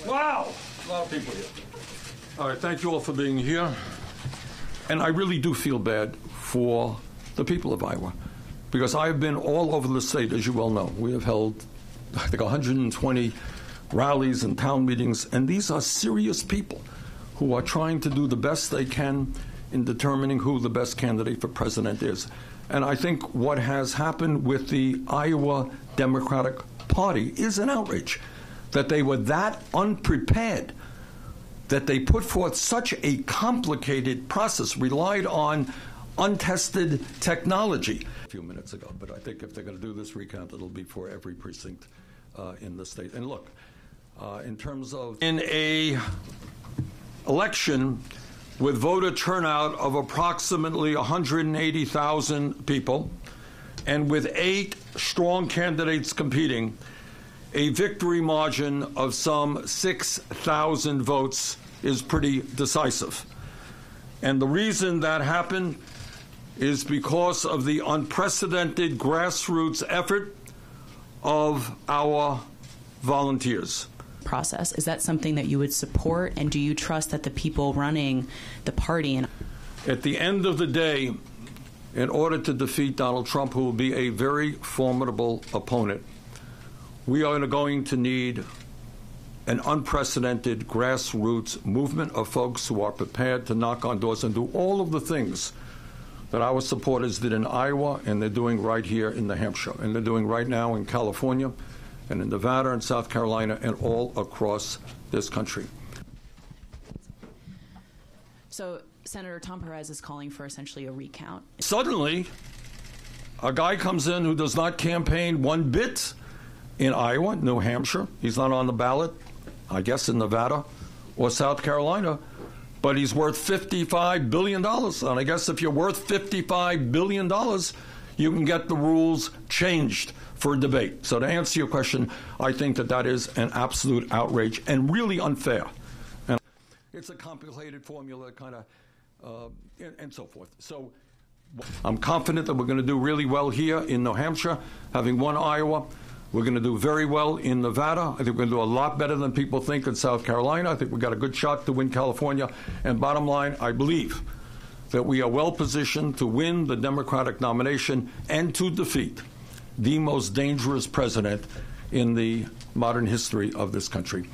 Wow, a lot of people here. All right, thank you all for being here. And I really do feel bad for the people of Iowa, because I've been all over the state, as you well know. We have held, I think, 120 rallies and town meetings, and these are serious people who are trying to do the best they can in determining who the best candidate for president is. And I think what has happened with the Iowa Democratic Party is an outrage, that they were that unprepared, that they put forth such a complicated process, relied on untested technology. A few minutes ago, but I think if they're going to do this recount, it'll be for every precinct in the state. And look, in terms of in a election with voter turnout of approximately 180,000 people, and with 8 strong candidates competing, a victory margin of some 6,000 votes is pretty decisive. And the reason that happened is because of the unprecedented grassroots effort of our volunteers. Process. Is that something that you would support, and do you trust that the people running the party? At the end of the day, in order to defeat Donald Trump, who will be a very formidable opponent, we are going to need an unprecedented grassroots movement of folks who are prepared to knock on doors and do all of the things that our supporters did in Iowa, and they're doing right here in New Hampshire, and they're doing right now in California, and in Nevada and South Carolina, and all across this country. So Senator Tom Perez is calling for essentially a recount. Suddenly, a guy comes in who does not campaign one bit in Iowa, New Hampshire. He's not on the ballot, I guess, in Nevada or South Carolina, but he's worth $55 billion. And I guess if you're worth $55 billion, you can get the rules changed for a debate. So to answer your question, I think that that is an absolute outrage and really unfair. And it's a complicated formula, kind of, and so forth. So I'm confident that we're going to do really well here in New Hampshire, having won Iowa. We're going to do very well in Nevada. I think we're going to do a lot better than people think in South Carolina. I think we've got a good shot to win California. And bottom line, I believe that we are well positioned to win the Democratic nomination and to defeat the most dangerous president in the modern history of this country.